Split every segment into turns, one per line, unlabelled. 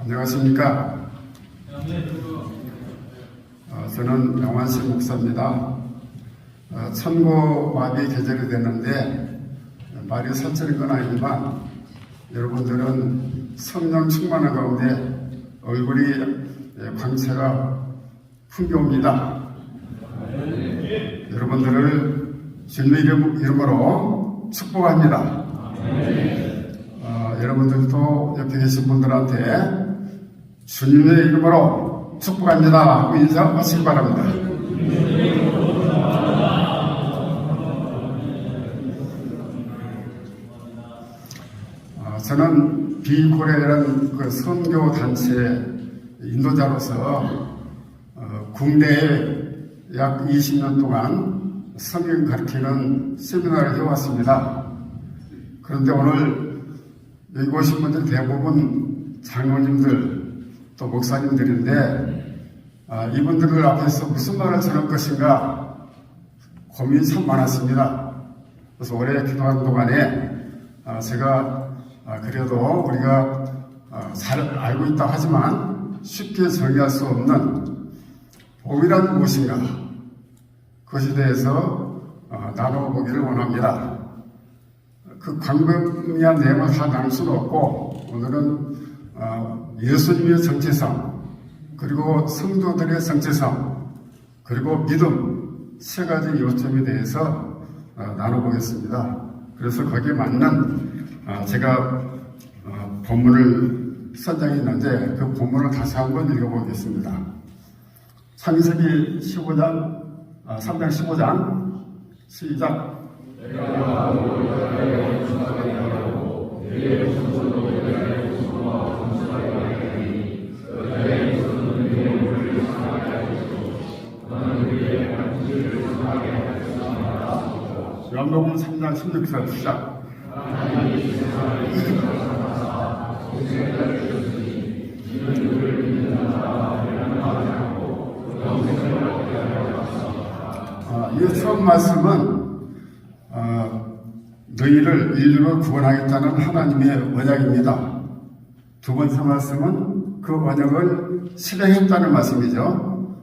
안녕하십니까. 저는 영환식 목사입니다. 천고마비 계절이 됐는데 말이 사철인 건 아니지만 여러분들은 성령 충만한 가운데 얼굴이 광채가 풍겨옵니다. 여러분들을 주님의 이름으로 축복합니다. 여러분들도 옆에 계신 분들한테 주님의 이름으로 축복합니다 하고 인사하시기 바랍니다. 저는 비고레라는 그 선교 단체 인도자로서 국내에 약 20년 동안 성경 가르치는 세미나를 해왔습니다. 그런데 오늘 여기 오신 분들 대부분 장로님들 또 목사님들인데 이분들 앞에서 무슨 말을 전할 것인가 고민이 참 많았습니다. 그래서 올해 기도하는 동안에 제가 그래도 우리가 잘 알고 있다 하지만 쉽게 정의할 수 없는 복이란 무엇인가 그것에 대해서 나눠보기를 원합니다. 그 광범위한 내용을 다 나눌 수는 없고 오늘은 예수님의 정체성 그리고 성도들의 정체성 그리고 믿음 세 가지 요점에 대해서 나눠보겠습니다. 그래서 거기에 맞는 제가 본문을 선정했는데 그 본문을 다시 한번 읽어보겠습니다. 창세기 15장 3장 15장 시작. 요한복음 3장 16절 시작. 이 처음 말씀은 너희를 인류를 구원하겠다는 하나님의 언약입니다. 두 번째 말씀은 그 언약을 실행했다는 말씀이죠.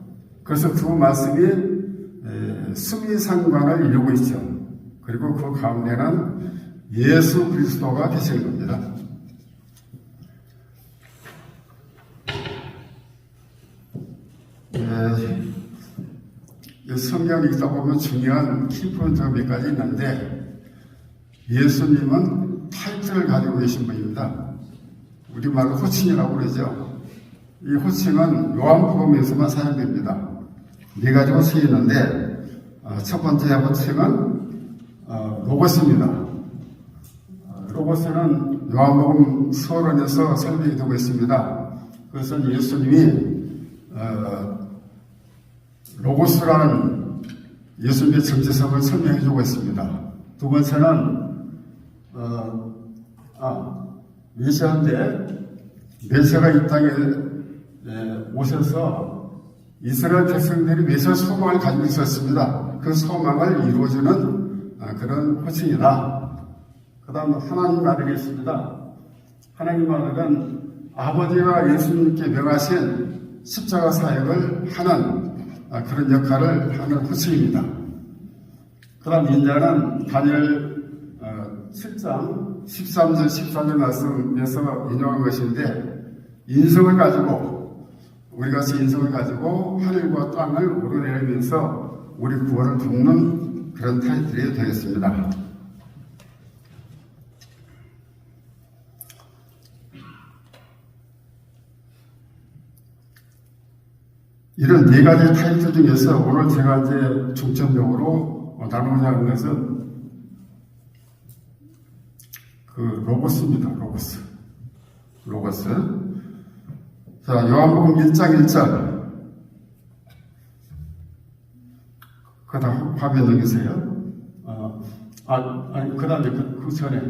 그래서 두 말씀이 수미상관을 이루고 있죠. 그리고 그 가운데는 예수 그리스도가 계시는 겁니다. 성경을 읽다 보면 중요한 키포인트가 몇 가지 있는데 예수님은 타이틀을 가지고 계신 분입니다. 우리말로 호칭이라고 그러죠. 이 호칭은 요한복음에서만 사용됩니다. 네 가지 호칭이 있는데 첫 번째 호칭은 로고스입니다. 로고스는 요한복음 서론에서 설명이 되고 있습니다. 그래서 예수님이 로고스라는 예수님의 정체성을 설명해 주고 있습니다. 두 번째는 메시아인데 메시아가 이 땅에 오셔서 이스라엘 백성들이 메시아 소망을 가지고 있었습니다. 그 소망을 이루어주는 그런 호칭이다. 그 다음 하나님 아들이 있습니다. 하나님 아들은 아버지가 예수님께 명하신 십자가 사역을 하는 그런 역할을 하는 호칭입니다. 그 다음 인자는 다니엘 7장 13절 14절 말씀에서 인용한 것인데 인성을 가지고 우리같이 인성을 가지고 하늘과 땅을 오르내리면서 우리 구원을 돕는 그런 타이틀이 되겠습니다. 이런 네 가지 타이틀 중에서 오늘 제가 이제 중점적으로 나누고자 하는 것은 그 로고스입니다. 로고스. 자, 요한복음 1장 1절. 그 다음 화면 넘기세요. 그 다음에 그 전에.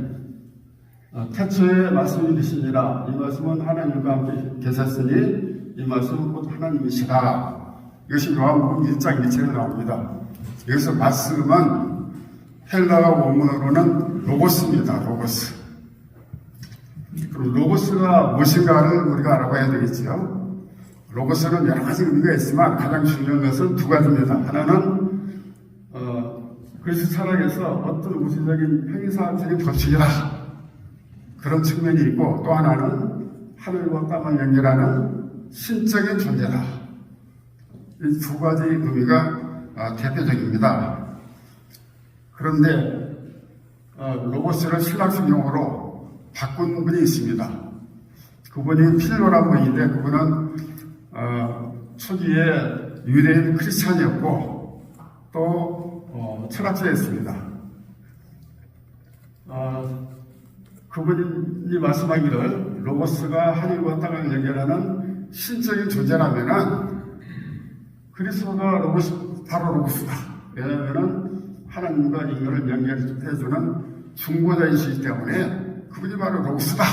태초에 말씀이 되시니라. 이 말씀은 하나님과 함께 계셨으니 이 말씀은 곧 하나님이시다. 이것이 요한복음 1장 1절에 나옵니다. 여기서 말씀은 헬라어 원문으로는 로고스입니다. 로고스. 그럼 로고스가 무엇인가를 우리가 알아봐야 되겠죠. 로고스는 여러 가지 의미가 있지만 가장 중요한 것은 두 가지입니다. 하나는 그리스도 철학에서 어떤 우주적인 행위사적인 법칙이다. 그런 측면이 있고, 또 하나는 하늘과 땅을 연결하는 신적인 존재다. 이 두 가지 의미가 대표적입니다. 그런데 로고스를 신학적 용어로 바꾼 분이 있습니다. 그분이 필로라는 분인데, 그분은 초기에 유대인 크리스찬이었고 또 철학자였습니다. 그분이 말씀하기를 로고스가 하늘과 땅을 연결하는 신적인 존재라면은 그리스도가 바로 로고스다. 왜냐하면은 하나님과 인간을 연결해주는 중보자이시기 때문에 그분이 바로 로고스다.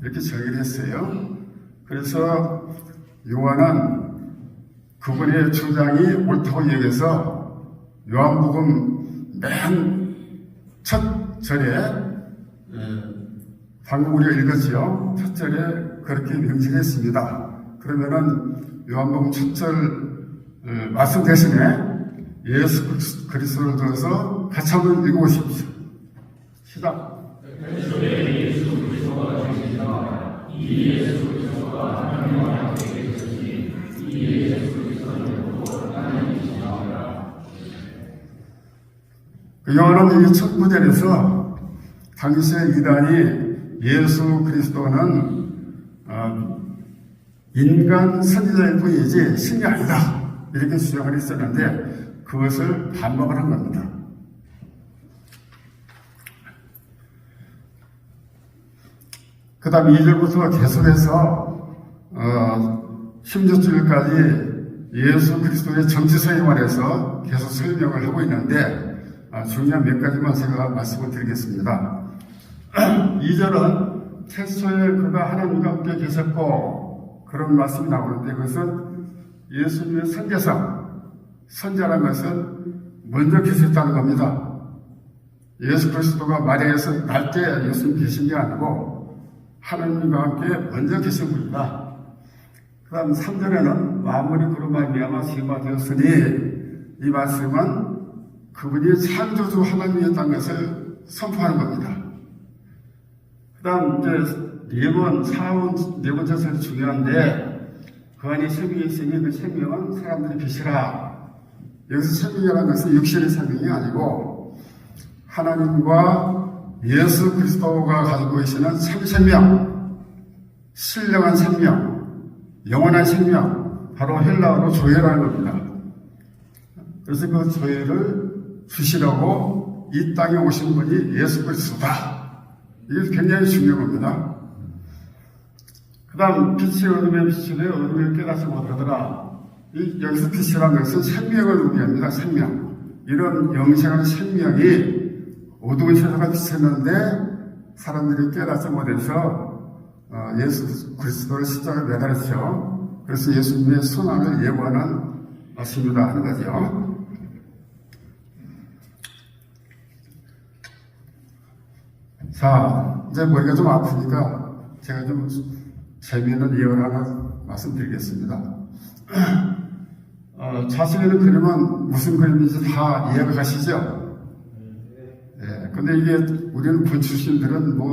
이렇게 정의를 했어요. 그래서 요한은 그분의 주장이 옳다고 여겨서 요한복음 맨 첫 절에 방금 우리가 읽었지요. 첫 절에 그렇게 명시했습니다. 그러면은 요한복음 첫 절 말씀 대신에 예수 그리스도를 들어서 같이 한번 읽어보십시오. 시작. 예수 그리스도가 되시다. 이 예수 그리스도가 하나님과 함께 계시니 이 예수 그리스도는 곧 하나님이시다. 요한은 이 첫 구절에서 당시의 이단이 예수 그리스도는 인간 선지자일 뿐이지 신이 아니다. 이렇게 주장을 했었는데 그것을 반박을 한 겁니다. 그 다음 2절부터 계속해서 16절까지 예수 그리스도의 정치성에 관해서 계속 설명을 하고 있는데 중요한 몇 가지만 제가 말씀을 드리겠습니다. 2절은 태초에 그가 하나님과 함께 계셨고 그런 말씀이 나오는데 그것은 예수님의 선제성, 선제라는 것은 먼저 계셨다는 겁니다. 예수 그리스도가 마리아에서 날 때 예수님 계신 게 아니고 하나님과 함께 먼저 계신 분이다. 그 다음 3절에는 만물이 그로 말미암아 시험되었으니 이 말씀은 그분이 창조주 하나님이었다는 것을 선포하는 겁니다. 그 다음 이제 네 번째 설이 중요한데 그 안에 생명이 있으니 그 생명은 사람들의 빛이라. 여기서 생명이라는 것은 육신의 생명이 아니고 하나님과 예수 그리스도가 가지고 계시는 참생명, 신령한 생명, 영원한 생명, 바로 헬라어로 조회라는 겁니다. 그래서 그 조회를 주시라고 이 땅에 오신 분이 예수 그리스도다. 이게 굉장히 중요한 겁니다. 그 다음 빛이 어둠에 비치되 어둠에 깨닫지 못하더라. 여기서 빛이라는 것은 생명을 의미합니다. 생명. 이런 영생한 생명이 어두운 세상에 비쳤는데 사람들이 깨닫지 못해서 예수 그리스도를 십자가에 매달았죠. 그래서 예수님의 순환을 예고하는 말씀이다 하는 거죠. 자, 이제 머리가 좀 아프니까 제가 좀 재미있는 예언을 하나 말씀드리겠습니다. 자식에는 그림은 무슨 그림인지 다 이해가 가시죠? 예, 근데 이게 우리는 군 출신들은 이거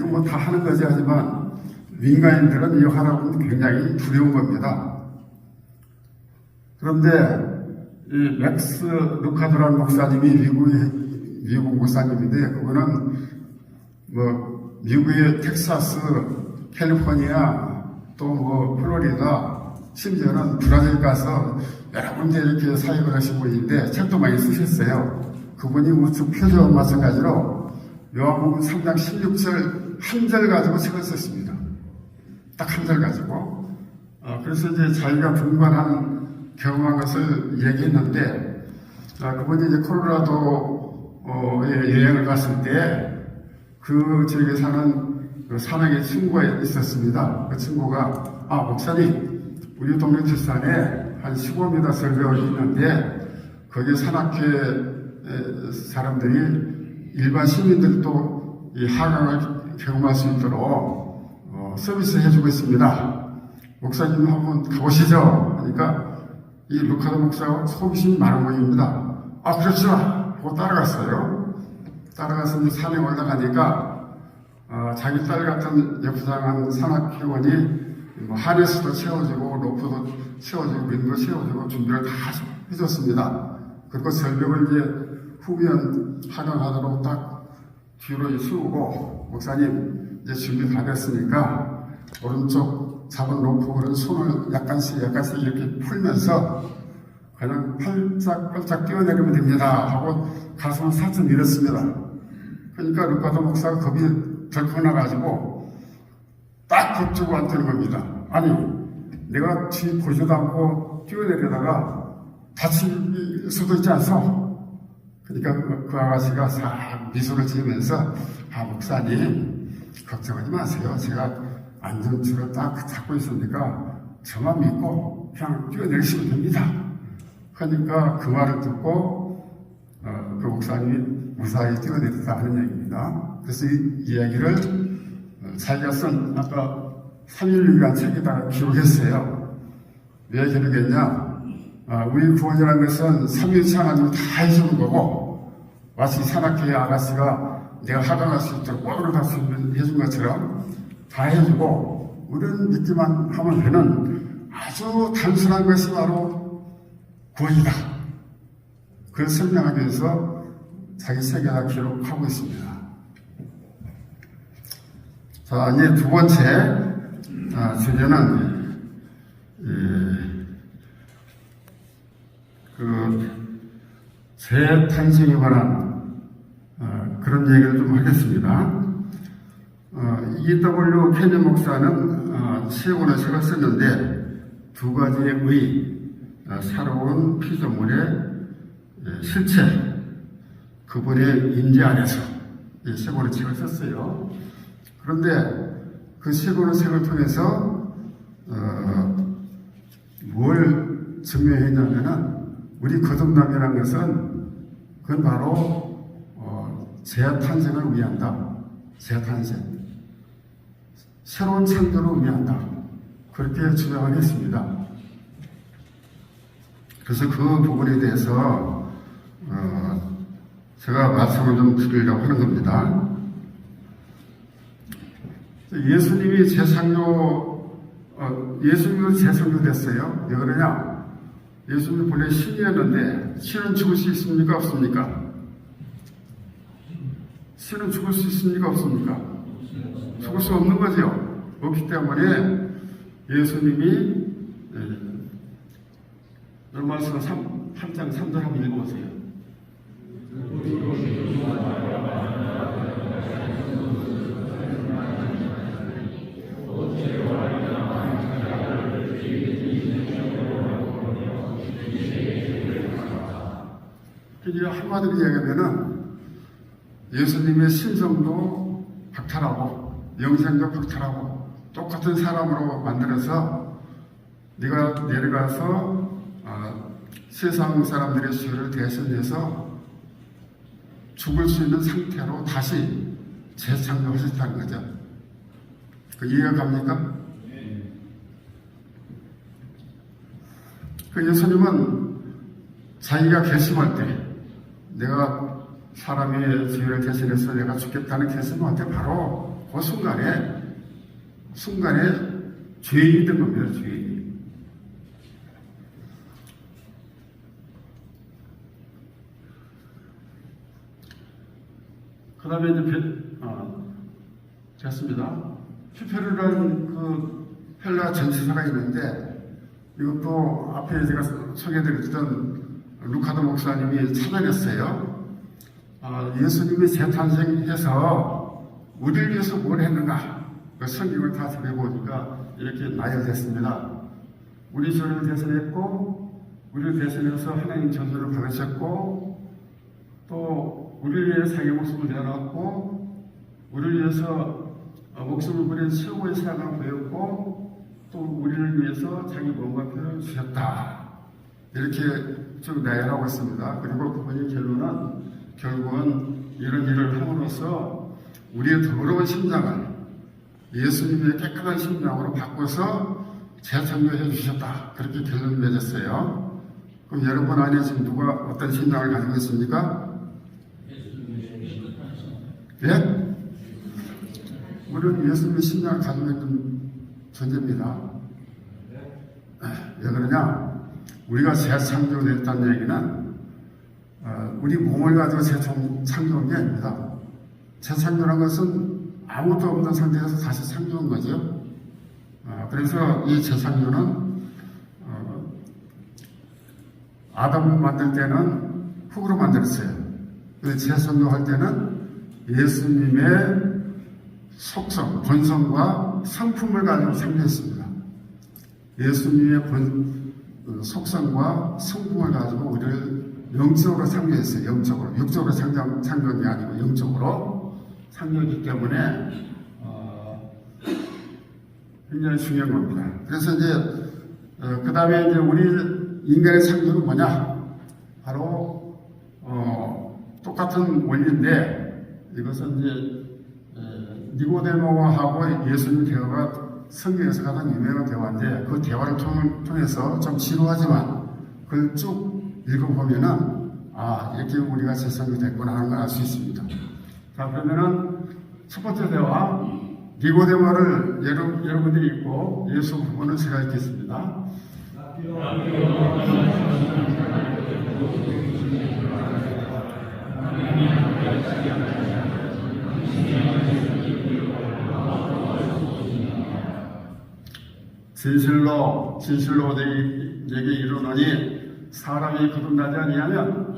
뭐 다 하는 거지 하지만 민간인들은 이거 하라고 하면 굉장히 두려운 겁니다. 그런데 이 맥스 루카드라는 목사님이 미국 목사님인데 그분은 미국의 텍사스, 캘리포니아, 또 플로리다, 심지어는 브라질 가서 여러 군데 이렇게 사역을 하신 분인데 책도 많이 쓰셨어요. 그분이 우측 표지와 마찬가지로 요한복음 3장 16절 한 절 가지고 책을 썼습니다. 딱 한 절 가지고. 그래서 이제 자기가 분간한 경험한 것을 얘기했는데 그분이 이제 콜로라도에 여행을 갔을 때 그 지역에 사는 그 산악의 친구가 있었습니다. 그 친구가 목사님 우리 동네 뒷산에 한 15m 설교가 있는데 거기 산악회 사람들이 일반 시민들도 이 하강을 경험할 수 있도록 서비스 해주고 있습니다. 목사님 한번 가보시죠. 그러니까 이 루카도 목사가 호기심이 많은 모양입니다. 아, 그렇죠. 하고 따라갔어요. 따라가서 이제 산에 올라가니까 자기 딸 같은 예쁘장한 산악회원이 하네스도 채워주고 로프도 채워주고 링도 채워주고 준비를 다 해줬습니다. 그리고 절벽을 이제 후면 하강하도록 딱 뒤로 세우고 목사님 이제 준비 다 됐으니까 오른쪽 잡은 로프를 손을 약간씩 이렇게 풀면서 그냥 팔짝 뛰어내리면 됩니다 하고 가슴을 살짝 밀었습니다. 그러니까 루카도 목사가 겁이 덜컥 나가지고 딱 겁주고 앉는 겁니다. 아니 내가 뒤 보지도 않고 뛰어내리다가 다칠 수도 있지 않소? 그러니까 그 아가씨가 싹 미소를 지으면서 아 목사님 걱정하지 마세요. 제가 안전줄을 딱 잡고 있으니까 저만 믿고 그냥 뛰어내리시면 됩니다. 그러니까 그 말을 듣고 그 목사님이 무사히 뛰어내렸다 하는 얘기입니다. 그래서 이 이야기를 자기가 쓴 아까 3.16이라는 책에다가 기록했어요. 왜 기록했냐? 우리 구원이라는 것은 3.1치 하나님이 다 해주는 거고 마치 산악회의 아가씨가 내가 하강할 수 있도록 꽉으로 갈 수 있는 해준 것처럼 다 해주고 우리는 믿기만 하면 되는 아주 단순한 것이 바로 구원이다. 그걸 설명하기 위해서 자기 책에다 기록하고 있습니다. 자, 이제 두 번째 주제는 재탄생에 관한 그런 얘기를 좀 하겠습니다. E.W. 케니 목사는 시원의 책을 썼는데 두 가지의 새로운 피조물의 실체, 그분의 인지 안에서 세 권의 책을 썼어요. 그런데 그 세 권의 책을 통해서 뭘 증명했냐면은 우리 거듭남이라는 것은 그건 바로 재탄생을 의미한다. 재탄생. 새로운 창조를 의미한다. 그렇게 주장을 했습니다. 그래서 그 부분에 대해서 제가 말씀을 좀 드리려고 하는 겁니다. 예수님이 예수님도 재창조 됐어요. 왜 그러냐? 예수님이 본래 신이었는데 신은 죽을 수 있습니까? 없습니까? 신은 죽을 수 있습니까? 없습니까? 죽을 수 없는 거죠. 없기 때문에 예수님이 로마서 3장 3절 한번 읽어보세요. 한마디로 이야기하면은 예수님의 신성도 박탈하고 영생도 박탈하고 똑같은 사람으로 만들어서 네가 내려가서 세상 사람들의 죄를 대신해서 죽을 수 있는 상태로 다시 재창조하셨다는 거죠. 그 이해가 갑니까? 그 예수님은 자기가 결심할 때 내가 사람의 죄를 대신해서 내가 죽겠다는 결심할 때 바로 그 순간에 죄인이 된 겁니다. 죄인이. 그 다음에 이제 됐습니다. 퓨페르라는 그 헬라 전치사가 있는데 이것도 앞에 제가 소개해드렸던 루카도 목사님이 찾아냈어요. 예수님이 재탄생해서 우리를 위해서 뭘 했는가? 그 성경을 다 살펴보니까 이렇게 나열됐습니다. 우리 죄를 대신했고, 우리를 대신해서 하나님 전도를 받으셨고, 또 우리를 위해 자기 목숨을 내어놨고, 우리를 위해서 목숨을 버린 최고의 사랑을 보였고, 또 우리를 위해서 자기 몸과 피를 주셨다. 이렇게 쭉 나열하고 있습니다. 그리고 그분이 결국은 이런 일을 함으로써 우리의 더러운 심장을 예수님의 깨끗한 심장으로 바꿔서 재창조해 주셨다. 그렇게 결론을 맺었어요. 그럼 여러분 안에 지금 누가 어떤 심장을 가지고 있습니까? 예? 우리는 예수님의 심장을 가지고 있는 존재입니다. 왜 그러냐? 우리가 재창조됐다는 얘기는 우리 몸을 가지고 재창조한 게 아닙니다. 재창조란 것은 아무것도 없는 상태에서 다시 창조한 거죠. 그래서 이 재창조는 아담을 만들 때는 흙으로 만들었어요. 재창조할 때는 예수님의 속성, 본성과 성품을 가지고 창조했습니다. 예수님의 속성과 성품을 가지고 우리를 영적으로 창조했어요. 영적으로. 육적으로 창조한 게 아니고 영적으로 창조했기 때문에 굉장히 중요한 겁니다. 그래서 이제 그 다음에 이제 우리 인간의 창조는 뭐냐? 바로 똑같은 원리인데 이것은 이제 니고데모하고 예수님 대화가 성경에서 가장 유명한 대화인데 그 대화를 통해서 좀 지루하지만 그걸 쭉 읽어보면은 이렇게 우리가 재창조됐구나 하는 걸 알 수 있습니다. 자, 그러면은 첫 번째 대화 니고데모를 여러분들이 읽고 예수 부분을 제가 읽겠습니다. 진실로 내게 이르노니 사람이 거듭나지 아니하면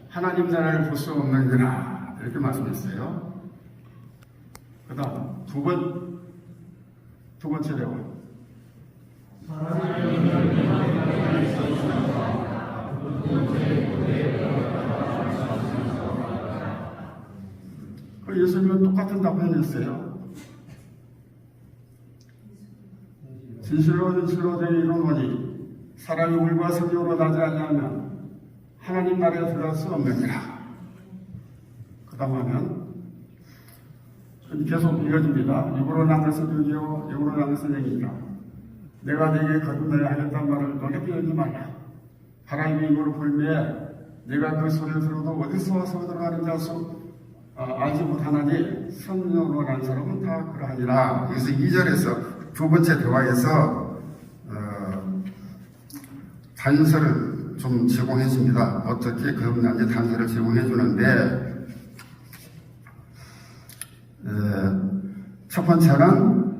하나님 나라를 볼 수 없느니라 이렇게 말씀했어요. 그 다음 두 번째 대화 예수님은 똑같은 답변을 했어요. 진실로 내게 이르노니 사람이 물과 성령으로 나지 아니하면 하나님 나라에 들어갈 수 없느니라. 그 다음 하면 계속 이어집니다. 육으로 난 것은 육이요 육으로 난 것은 영이니라. 내가 네게 거듭나야 하겠다는 말을 너에게 여기지 말라. 바람이 입으로 불매 내가 그 소리를 들어도 어디서 와서 들어가는지 알지 못하나니 성령으로 난 사람은 다 그러하니라. 그래서 2절에서 두 번째 대화에서 단서를 좀 제공해 줍니다. 어떻게 거듭난지 단서를 제공해 주는데 첫 번째는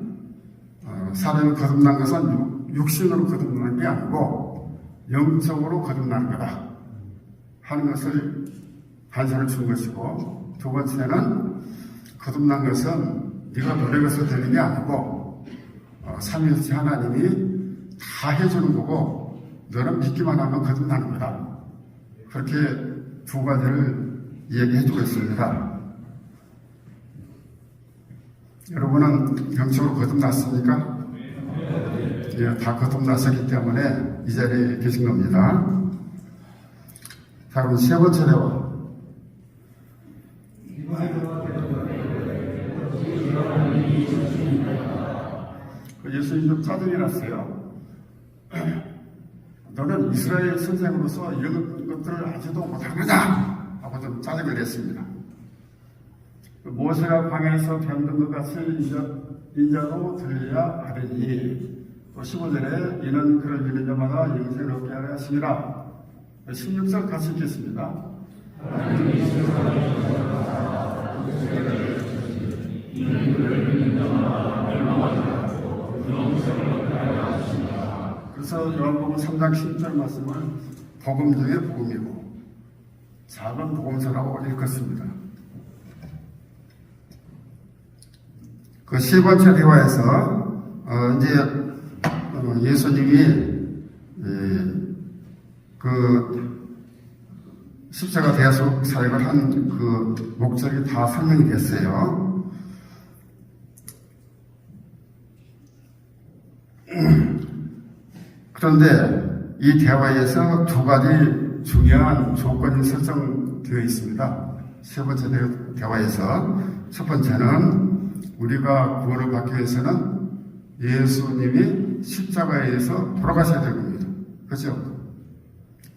사람이 거듭난 것은 육신으로 거듭난 게 아니고 영적으로 거듭난 거다 하는 것을 단서를 준 것이고, 두 번째는 거듭난 것은 네가 노력해서 되는 게 아니고 삼위일체 하나님이 다 해주는 거고 너는 믿기만 하면 거듭나는 거다. 그렇게 두 가지를 얘기해 주고 있습니다. 여러분은 영적으로 거듭났습니까? 예, 다 거듭났었기 때문에 이 자리에 계신 겁니다. 자, 그럼 세 번째 대화. 예수님도 짜증이 났어요. 너는 이스라엘 선생으로서 이런 것들을 아직도 못하느냐? 하고 좀 짜증을 냈습니다. 모세가 광야에서 병든 것 같이 인자도 들려야 하리니, 또 15절에 이는 그를 믿는 자마다 영생을 얻게 하려 하시니라. 16절 같이 읽겠습니다. 그래서 요한복음 3장 10절 말씀을 복음 중에 복음이고 작은 복음서라고 읽었습니다. 그 세 번째 대화에서 이제 예수님이 그 십자가 대속 사역을 한 그 목적이 다 설명이 됐어요. 그런데 이 대화에서 두 가지 중요한 조건이 설정되어 있습니다. 세 번째 대화에서 첫 번째는 우리가 구원을 받기 위해서는 예수님이 십자가에서 돌아가셔야 될 겁니다. 그렇죠?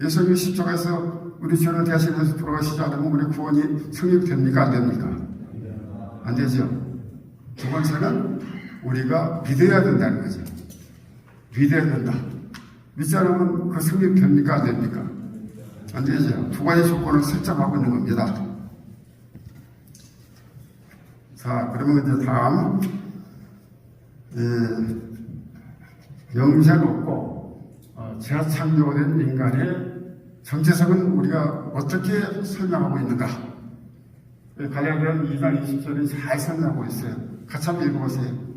예수님이 십자가에서 우리 죄를 대신해서 돌아가시지 않으면 우리 구원이 성립됩니까? 안 됩니까? 안 되죠. 두 번째는 우리가 믿어야 된다는 거죠. 믿어야 된다. 믿지 않으면 그 성립됩니까? 안 됩니까? 안 되죠. 두 가지 조건을 설정하고 있는 겁니다. 자, 그러면 이제 다음, 영생 없고, 재창조된 인간의 정체성은 우리가 어떻게 설명하고 있는가? 갈라디아 2장 20절이 잘 설명하고 있어요. 같이 한번 읽어보세요.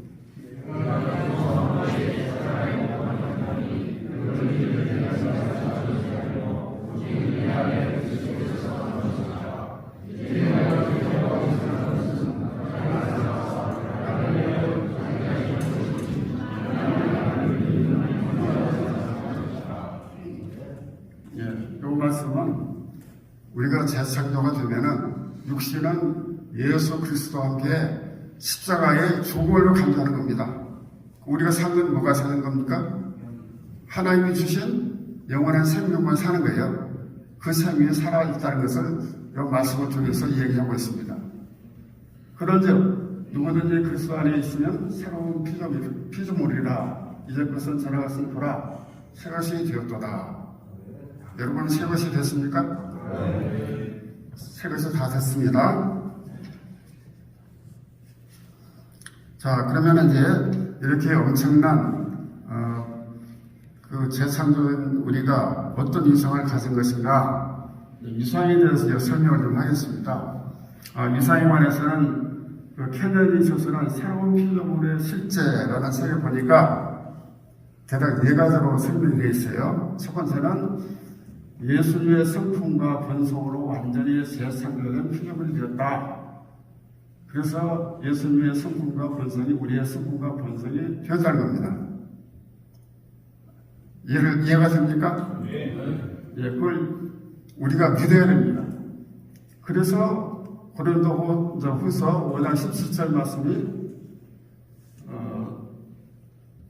이 말씀은 우리가 재창조가 되면은 육신은 예수 그리스도와 함께 십자가의 죽음으로 감사하는 겁니다. 우리가 사는 뭐가 사는 겁니까? 하나님이 주신 영원한 생명만 사는 거예요. 그 생명이 살아있다는 것을 이 말씀을 통해서 얘기하고 있습니다. 그런즉 누구든지 그리스도 안에 있으면 새로운 피조물이라 이제 것은 지나갔으니 보라 새 것이 되었도다. 여러분 새 것이 됐습니까? 새 것이 다 됐습니다. 자, 그러면 이제 이렇게 엄청난 그 재창조된 우리가 어떤 위상을 가진 것인가? 위상에 대해서 설명을 좀 하겠습니다. 위상에관해서는 그 캐년이 저서는 새로운 피조물의 실제라는 책을 보니까 대략 4가지로 설명이 되어 있어요. 첫 번째는 예수님의 성품과 본성으로 완전히 재창조된 피조물이 되었다. 그래서 예수님의 성품과 본성이 우리의 성품과 본성이 되었다는 겁니다. 이해가 됩니까? 예, 그걸 우리가 믿어야 됩니다. 그래서 고린도후서 5장 17절 말씀이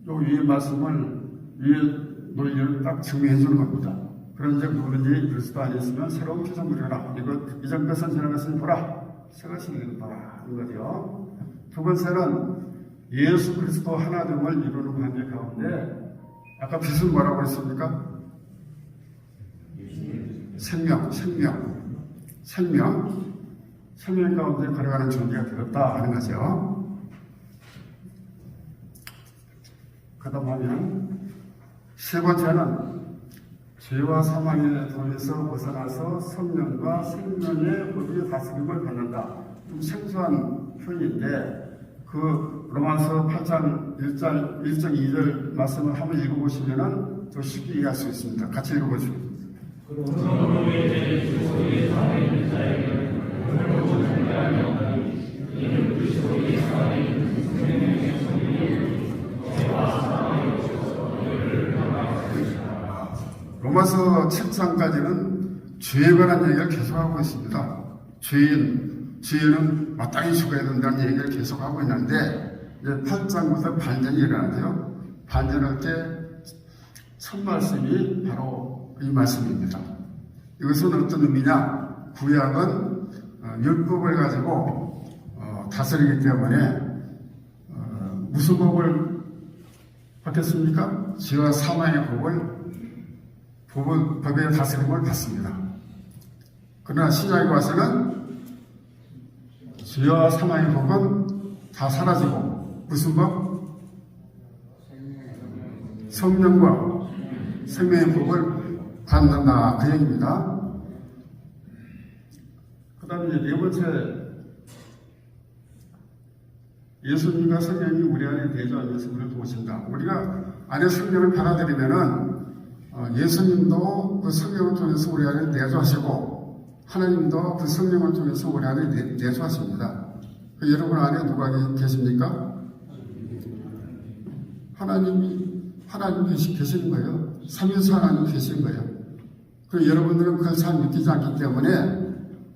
요 위의 말씀을 위의 논리를 딱 증명해 주는 겁니다. 그런즉 누구든지 그리스도 안에 있으면 새로운 피조물이라. 이전 것은 지나갔으니 보라 새 것이 되었다. 이거죠. 두 번째는 예수 그리스도 하나됨을 이루는 관계 가운데 아까 빛은 뭐라고 했습니까? 생명 가운데 걸어가는 존재가 되었다 하는 거죠. 그 다음 하면 세 번째는 죄와 사망의 도에서 벗어나서 성령과 생명의 법이 다스림을 받는다. 좀 생소한 표현인데 그 로마서 8장 1장 2절 말씀을 한번 읽어보시면 더 쉽게 이해할 수 있습니다. 같이 읽어보시죠. 로마서 7장까지는 죄에 관한 얘기를 계속하고 있습니다. 죄인은 마땅히 죽어야 된다는 얘기를 계속하고 있는데 이제 8장부터 반전이 일어나죠. 반전할 때 첫 말씀이 바로 이 말씀입니다. 이것은 어떤 의미냐? 구약은 율법을 가지고 다스리기 때문에 무슨 법을 받겠습니까? 죄와 사망의 법의 다스림을 받습니다. 그러나 신약에 와서는 죄와 사망의 법은 다 사라지고 무슨 법? 성령과 생명의 법을 받는다. 그 얘기입니다. 그 다음에 이제 네 번째, 예수님과 성령이 우리 안에 대조하면서 우리를 도우신다. 우리가 안에 성령을 받아들이면은 예수님도 그 성령을 통해서 우리 안에 내주하시고 하나님도 그 성령을 통해서 우리 안에 내주하십니다. 여러분 안에 누가 계십니까? 하나님 계시는 거예요. 삼위일체 하나님 계시는 거예요. 그리고 여러분들은 그걸 잘 믿기지 않기 때문에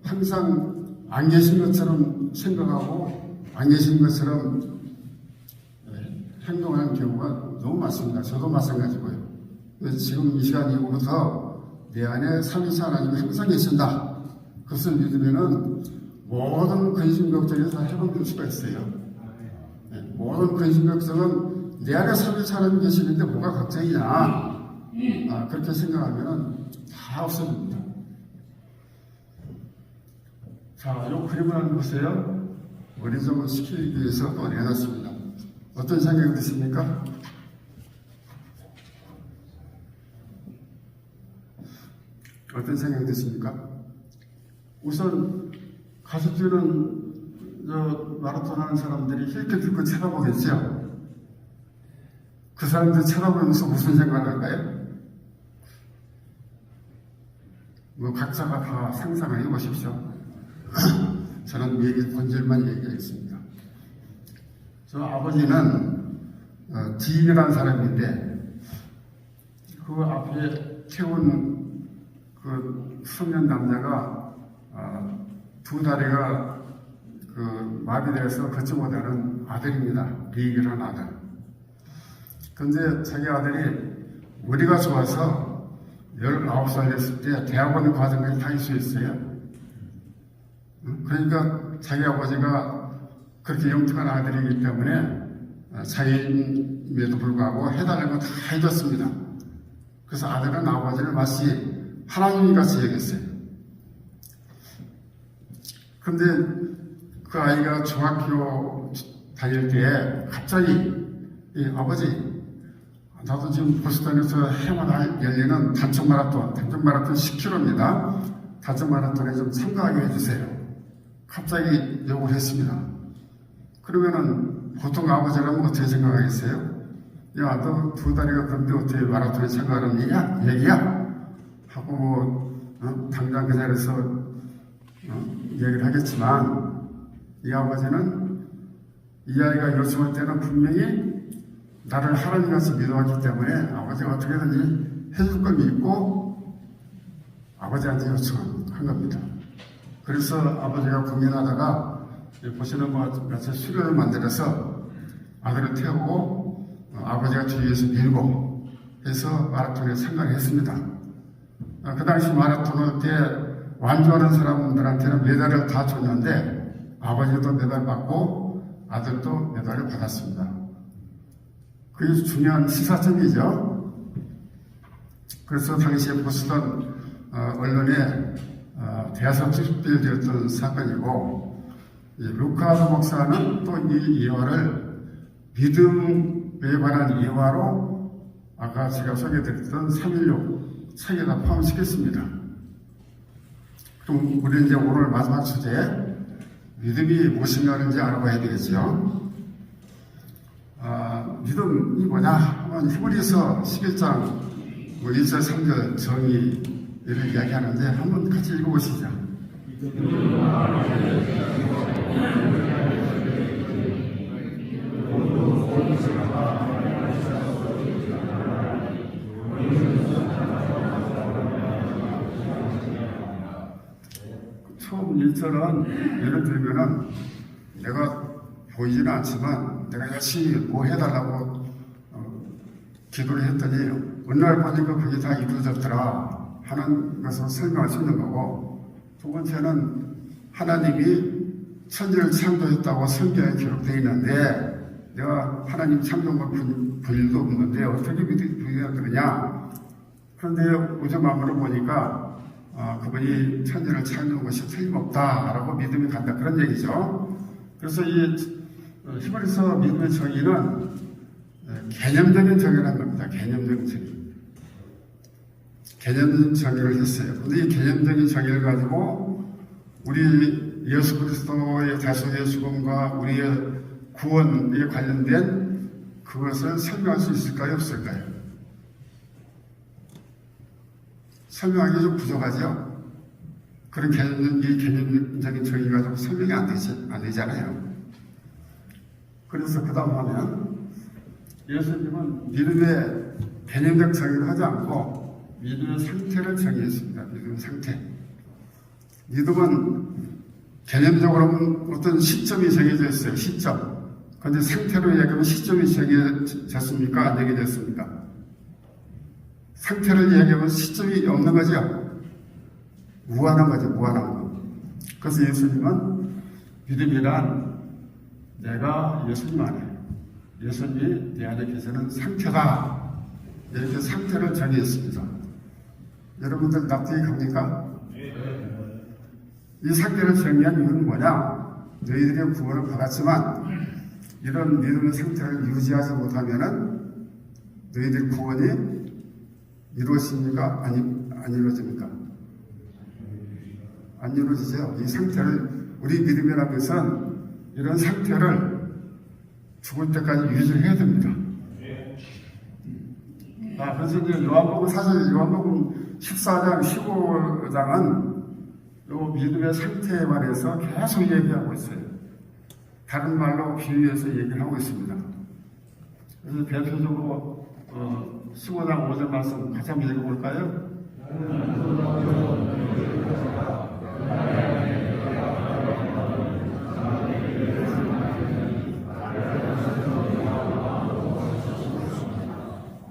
항상 안 계신 것처럼 생각하고 안 계신 것처럼 행동하는 경우가 너무 많습니다. 저도 마찬가지고요. 그래서 지금 이 시간 이후부터 내 안에 삼위일체 하나님이 항상 계신다. 그것을 믿으면은 모든 근심 걱정에서 다 해방될 수가 있어요. 모든 근심 걱정은 내 안에 삼위일체 하나님이 계시는데 뭐가 걱정이냐. 그렇게 생각하면은 다 없어집니다. 자, 이 그림을 한번 보세요. 어리석은 시키기 위해서 또 내놨습니다. 어떤 생각이 드십니까? 어떤 생각이 드십니까? 우선 가수 뛰는 마라톤 하는 사람들이 이렇게 듣고 쳐다보겠죠? 그 사람들 쳐다보면서 무슨 생각을 할까요? 뭐 각자가 다 상상을 해보십시오. 저는 얘기 본질만 얘기하겠습니다. 저 아버지는 지인이라는 사람인데 그 앞에 태운 그 청년 남자가 두 다리가 그 마비돼서 걷지 못하는 아들입니다. 리익이라는 아들. 그런데 자기 아들이 머리가 좋아서 19살 됐을 때 대학원 과정까지 다닐 수 있어요. 그러니까 자기 아버지가 그렇게 영특한 아들이기 때문에 자인임에도 불구하고 해달라는 거 다 해줬습니다. 그래서 아들은 아버지를 마치 하나님 같이 여겼어요. 그런데 그 아이가 중학교 다닐 때 갑자기 아버지 나도 지금 보스턴에서 해마다 열리는 단축 마라톤 10km입니다. 단축 마라톤에 좀 참가하게 해주세요. 갑자기 요구를 했습니다. 그러면은 보통 아버지라면 어떻게 생각하겠어요? 야, 너 두 다리가 그런데 어떻게 마라톤에 참가하느냐? 얘기야? 하고 당장 그 자리에서 얘기를 하겠지만 이 아버지는 이 아이가 요청할 때는 분명히 나를 하나님같이 믿어왔기 때문에 아버지가 어떻게든지 해줄 걸 믿고 아버지한테 요청한 겁니다. 그래서 아버지가 고민하다가 보시는 것 같이 수련을 만들어서 아들을 태우고 아버지가 뒤에서 밀고 해서 마라톤에 참가를 했습니다. 그 당시 마라톤 때 완주하는 사람들한테는 메달을 다 줬는데 아버지도 메달 받고 아들도 메달을 받았습니다. 그게 중요한 시사점이죠. 그래서 당시에 보스턴 언론에 대사적 집필되었던 사건이고 루카스 목사는 또 이 예화를 믿음에 관한 예화로 아까 제가 소개해드렸던 316 책에다 포함시켰습니다. 그럼 우리 이제 오늘 마지막 주제 믿음이 무엇인가를 알아봐야 되겠죠. 믿음이 뭐냐 하면 히브리서 11장 1절 3절 정의를 이야기하는데 한번 같이 읽어보시죠. 처음 1절은 예를 들면은 내가 보이지는 않지만 내가 열심히 뭐 해달라고 기도를 했더니 어느 날 보니까 그게 다 이루어졌더라 하는 것을 설명할 수 있는 거고, 두 번째는 하나님이 천지를 창조했다고 성경에 기록되어 있는데 내가 하나님 창조한 볼 일도 없는데 어떻게 부인해야 되느냐. 그런데 우주 만물을 보니까 그분이 천지를 창조한 것이 틀림없다라고 믿음이 간다, 그런 얘기죠. 그래서 이 히브리서 믿음의 정의는 개념적인 정의를 한 겁니다. 개념적인 정의. 개념적인 정의를 했어요. 그런데 이 개념적인 정의를 가지고 우리 예수 그리스도의 대속의 죽음과 우리의 구원에 관련된 그것을 설명할 수 있을까요? 없을까요? 설명하기 좀 부족하죠? 그런 이 개념적인 정의 가지고 설명이 안 되잖아요. 그래서 그 다음 하면 예수님은 믿음의 개념적 정의를 하지 않고 믿음의 상태를 정의했습니다. 믿음의 상태. 믿음은 개념적으로는 어떤 시점이 정해져 있어요. 시점. 그런데 상태로 얘기하면 시점이 정해졌습니까? 안 정해졌습니까? 상태를 얘기하면 시점이 없는 거죠. 무한한 거죠. 무한한 거. 그래서 예수님은 믿음이란 내가 예수님 안에, 예수님이 내 안에 계시는 상태다. 이렇게 상태를 정의했습니다. 여러분들 납득이 갑니까? 이 상태를 정의한 이유는 뭐냐? 너희들의 구원을 받았지만 이런 믿음의 상태를 유지하지 못하면은 너희들 구원이 이루어집니까? 안 이루어집니까? 안 이루어지죠. 이 상태를, 우리 믿음이라는 것은 이런 상태를 죽을 때까지 유지해야 됩니다. 그래서 이제 요한복음, 사실 요한복음 14장, 15장은 요 믿음의 상태에 관해서 계속 얘기하고 있어요. 다른 말로 비유해서 얘기를 하고 있습니다. 그래서 대표적으로 15장 5절 말씀 같이 한번 읽어볼까요?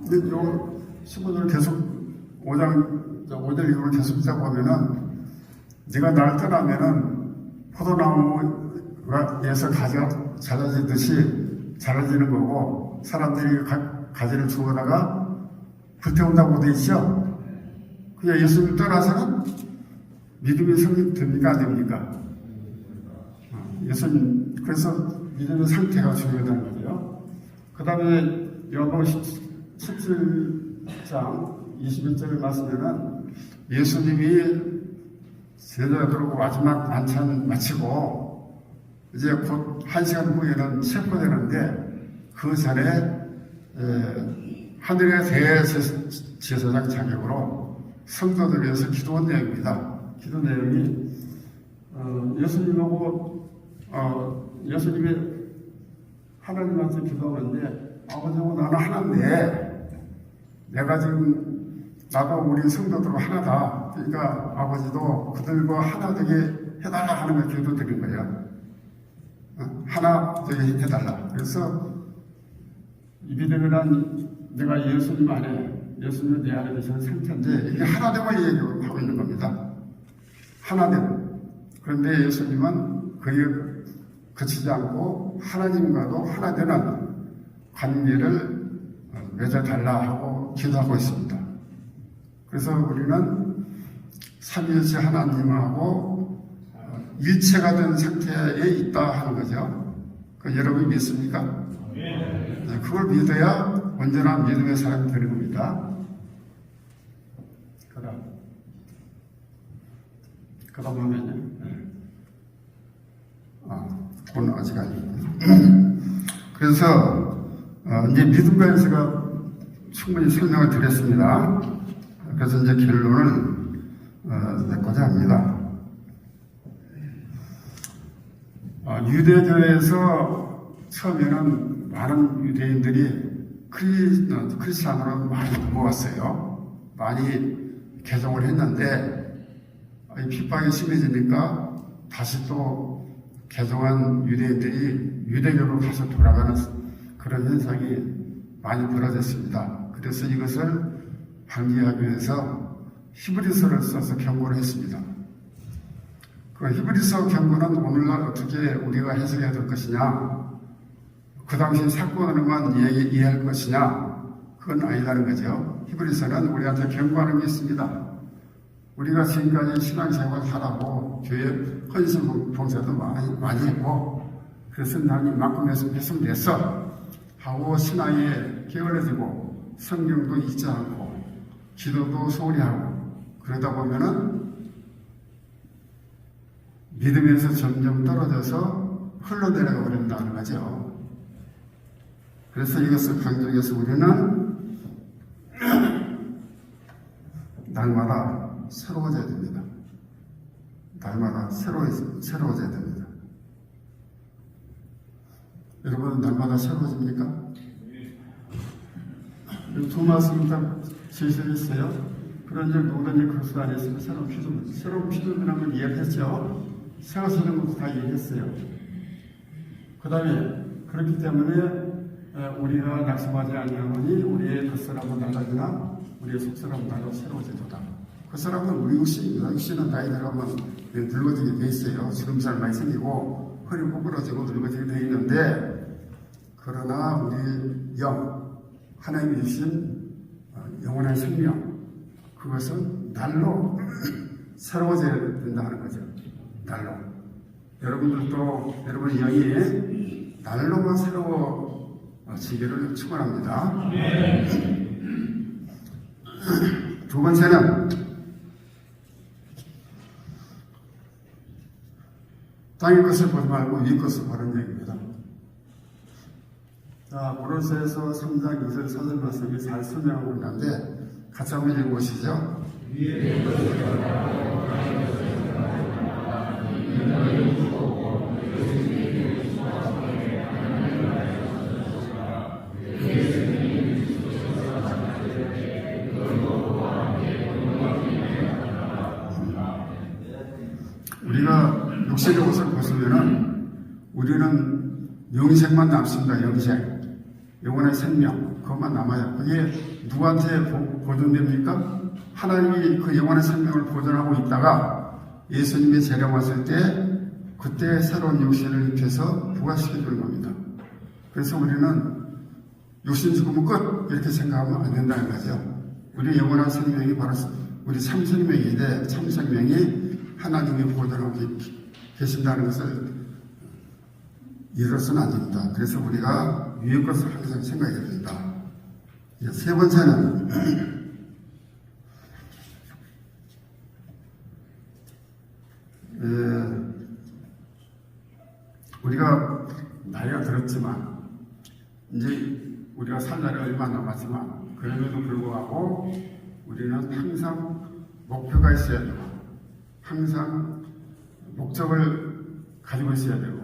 근데 요 15절 계속 5절 이후로 계속 읽다 보면은 네가 나를 떠나면은 포도나무에서 가지가 자라지듯이 자라지는 거고 사람들이 가지를 주워다가 불태운다고 돼 있죠. 그냥 예수님 떠나서는 믿음이 성립됩니까? 안 됩니까? 예수님, 그래서 믿음의 상태가 중요하다는 거죠. 그 다음에 요한복음 17장 21절 말씀에는 예수님이 제자들하고 마지막 만찬 마치고 이제 곧 1시간 후에는 체포되는데 그 전에 하늘의 대제사장 자격으로 성도들을 위해서 기도한 내용입니다. 기도 내용이 예수님이 하나님한테 기도하는데 아버지하고 나는 하나인데 내가 지금 나도 우리 성도들은 하나다. 그러니까 아버지도 그들과 하나 되게 해달라 하는 걸 기도드린 거예요. 하나 되게 해달라. 그래서 이 믿음이란 내가 예수님 안에, 예수님 내 안에 계시는 상태인데 이게 하나됨을 얘기하고 있는 겁니다. 하나됨. 그런데 예수님은 거기에 그치지 않고 하나님과도 하나 되는 관계를 맺어달라 하고 기도하고 있습니다. 그래서 우리는 삼위일체 하나님하고 일체가 된 상태에 있다 하는 거죠. 그 여러분이 믿습니까? 네, 그걸 믿어야 언제나 믿음의 사람이 되는 겁니다. 그다음 하면요. 그건 아직 아니고. 그래서 이제 믿음과 연세가 충분히 설명을 드렸습니다. 그래서 이제 결론을 맺고자 합니다. 유대교에서 처음에는 많은 유대인들이 크리스찬으로 많이 넘어왔어요. 많이 개종을 했는데 핍박이 심해지니까 다시 또 개종한 유대인들이 유대교로 가서 돌아가는 그런 현상이 많이 벌어졌습니다. 그래서 이것을 방지하기 위해서 히브리서를 써서 경고를 했습니다. 그 히브리서 경고는 오늘날 어떻게 우리가 해석해야 될 것이냐, 그 당시 사건으로만 이해할 것이냐, 그건 아니라는 거죠. 히브리서는 우리한테 경고하는 게 있습니다. 우리가 지금까지 신앙생활 하라고 교회 헌신 봉사도 많이 했고, 그래서 나는 이만큼 했으면 됐어 하고 신앙에 게을러지고 성경도 읽지 않고 기도도 소홀히 하고 그러다 보면은 믿음에서 점점 떨어져서 흘러내려가 버린다는 거죠. 그래서 이것을 강조해서 우리는 날마다 새로워져야 됩니다. 날마다 새로워져야 됩니다. 여러분 날마다 새로워집니까? 두 말씀 다 제시했어요. 그런 일, 모든 일, 그것을 안 했으면 새로운 피조물이라는 걸 이해했죠. 세워서는 것도 다 얘기했어요. 그 다음에 그렇기 때문에 우리가 낙심하지 아니하노니 우리의 겉사람은 달라지나 우리의 속사람은 달라 새로워지도다. 그 사람은 우리 육신입니다. 육신은 나이 들어가면 늙어지게 돼 있어요. 주름살 많이 생기고 허리 구부러지고 늙어지게 돼 있는데, 그러나 우리 영, 하나님이 주신 영원한 생명, 그것은 날로 새로워져야 된다는 거죠. 날로. 여러분들도 여러분의 영이 날로만 새로워지기를 축원합니다. 두 번째는 땅의 것을 보지 말고 위의 것을 보라는 얘기입니다. 자, 고린도서에서 3장 2절 4절 말씀이 잘 설명하고 있는데 같이 한번 읽어보시죠. 우리가 육신의 것을 벗으면은 우리는 영생만 남습니다. 영생. 영원한 생명. 그것만 남아요. 그게 누구한테 보존됩니까? 하나님이 그 영원한 생명을 보존하고 있다가 예수님이 재림하실 때 그때 새로운 육신을 입혀서 부활시켜주는 겁니다. 그래서 우리는 육신 죽으면 끝! 이렇게 생각하면 안 된다는 거죠. 우리 영원한 생명이 바로 우리 참생명인데 참생명이 하나님이 보존하고 계신다는 것을 잃어서는 안 됩니다. 그래서 우리가 위의 것을 항상 생각해야 됩니다. 세 번째는 우리가 나이가 들었지만 이제 우리가 살 날이 얼마 남았지만 그럼에도 불구하고 우리는 항상 목표가 있어야 되고 항상 목적을 가지고 있어야 되고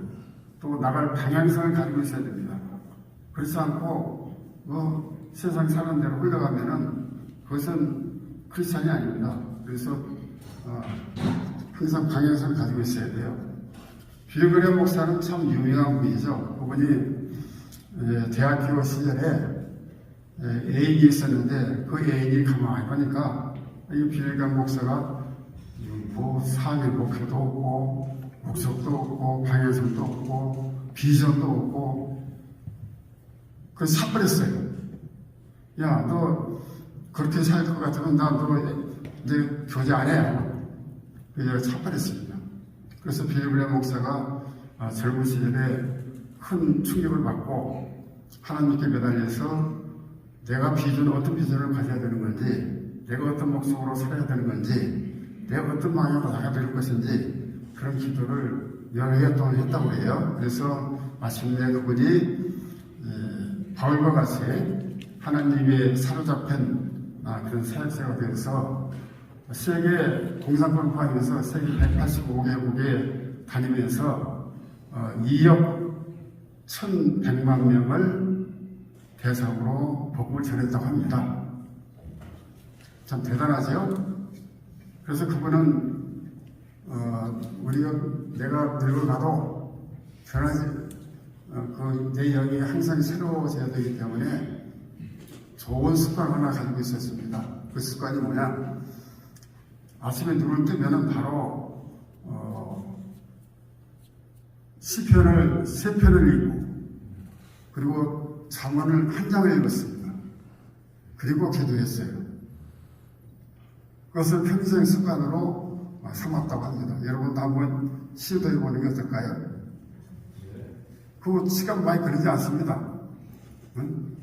또 나갈 방향성을 가지고 있어야 됩니다. 그렇지 않고 세상 사는 대로 흘러가면은 그것은 크리스찬이 아닙니다. 그래서 항상 방향성을 가지고 있어야 돼요. 빌그레 목사는 참 유명한 분이죠. 그분이 대학교 시절에 애인이 있었는데 그 애인이 가만히 보니까 이 빌그레 목사가 삶의 목표도 없고 목적도 없고 방향성도 없고 비전도 없고 그래서 사버렸어요. 야, 너 그렇게 살 것 같으면 나 너 이제 교제 안 해. 그래서 사버렸습니다. 그래서 빌그레 목사가 젊은 시절에 큰 충격을 받고 하나님께 매달려서 내가 어떤 비전을 가져야 되는 건지, 내가 어떤 목적으로 살아야 되는 건지, 내가 어떤 방향으로 나가야 될 것인지 그런 기도를 여러 해 동안 했다고 해요. 그래서 마침내 그분이 바울과 같이 하나님의 사로잡힌 그런 사역자가 되어서 세계 공산권을 포함해서 세계 185개국에 다니면서 2억 1,100만 명을 대상으로 복음을 전했다고 합니다. 참 대단하죠? 그래서 그분은 내가 늙어가도 변하지 내 영이 항상 새로워져야 되기 때문에 좋은 습관 하나 가지고 있었습니다. 그 습관이 뭐냐? 아침에 눈을 뜨면은 바로 시편을 3편을 읽고 그리고 잠언을 1장을 읽었습니다. 그리고 기도했어요. 그것을 평생 습관으로 삼았다고 합니다. 여러분도 한번 시도해보는 게 어떨까요? 그 시간 많이 걸리지 않습니다. 응?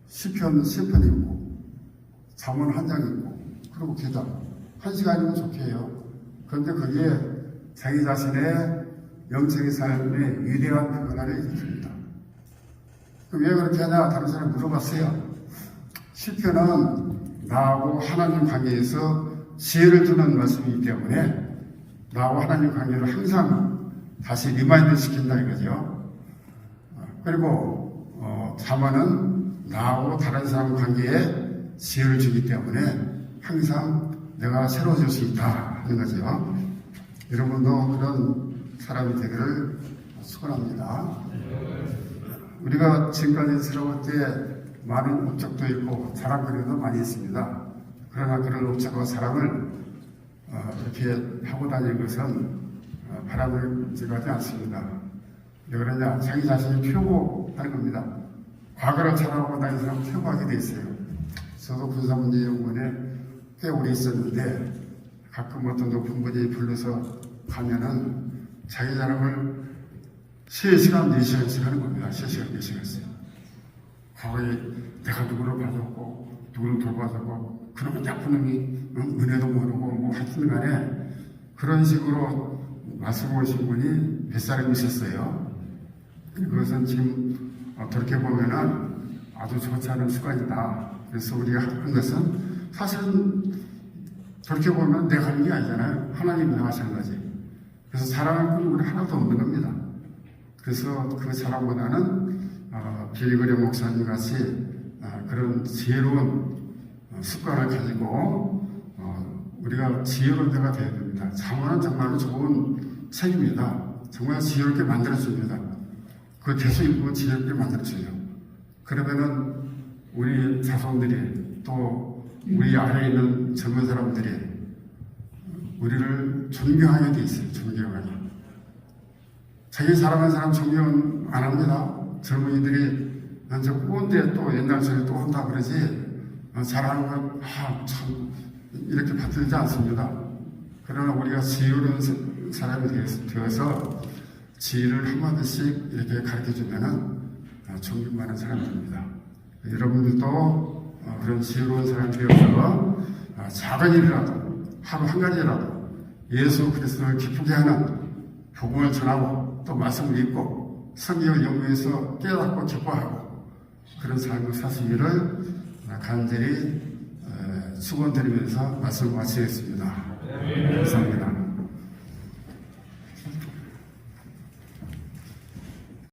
시편 읽고 잠언 1장 읽고 그리고 기도 1시간이면 좋게요. 그런데 그게 자기 자신의 영적인 삶의 위대한 변화를 일으킵니다. 왜 그렇게 하냐? 다른 사람 물어봤어요. 시편은 나하고 하나님 관계에서 지혜를 주는 말씀이기 때문에 나하고 하나님 관계를 항상 다시 리마인드 시킨다 이거죠. 그리고 잠언은 나하고 다른 사람 관계에 지혜를 주기 때문에 항상 내가 새로워질 수 있다 하는 거죠. 여러분도 그런 사람이 되기를 축원합니다. 우리가 지금까지 살아올 때 많은 업적도 있고 자랑거리도 많이 있습니다. 그러나 그런 업적과 사랑을 이렇게 하고 다니는 것은 바람직하지 않습니다. 왜 그러냐? 자기 자신이 표고하는 겁니다. 과거를 자랑하고 다니는 사람은 표고하게 돼 있어요. 저도 군사문제연구원에 꽤 오래 있었는데 가끔 어떤 높은 분이 불러서 가면은 자기 자랑을 3시간, 4시간씩 하는 겁니다. 3시간, 4시간씩. 과거에 내가 누구를 봐줬고, 누구를 돌봐줬고, 그러면 나쁜 놈이 은혜도 모르고, 뭐 하여튼 간에 그런 식으로 말씀하신 분이 몇 사람이셨어요. 그것은 지금 돌이켜보면은 아주 좋지 않은 습관이다. 그래서 우리가 하는 것은 사실은 돌이켜보면 내가 하는 게 아니잖아요. 하나님이 하시는 거지. 그래서 사랑할 건 우리 하나도 없는 겁니다. 그래서 그 사랑보다는 빌그레 목사님 같이 그런 지혜로운 습관을 가지고 우리가 지혜로운 자가 되어야 됩니다. 자문은 정말 좋은 책입니다. 정말 지혜롭게 만들어줍니다. 그 대수 입고 지혜롭게 만들어줘요. 그러면은 우리 자손들이 또 우리 안에 있는 젊은 사람들이 우리를 존경하게 돼 있어요. 존경하게. 자기 사랑하는 사람 존경 안 합니다. 젊은이들이 저 꼰대 또 옛날 소리 또 한다 그러지 잘하는 건 참 이렇게 받들지 않습니다. 그러나 우리가 지혜로운 사람이 되어서 지혜를 한마디씩 이렇게 가르쳐주면은 존경받는 사람이 됩니다. 여러분들도 그런 지혜로운 사람이 되어서 작은 일이라도 하루 한 가지라도 예수 그리스도를 기쁘게 하는 복음을 전하고 또 말씀을 읽고 성경을 연구해서 깨닫고 기뻐하고 그런 삶을 사시기를 간절히 축원드리면서 말씀을 마치겠습니다. 감사합니다.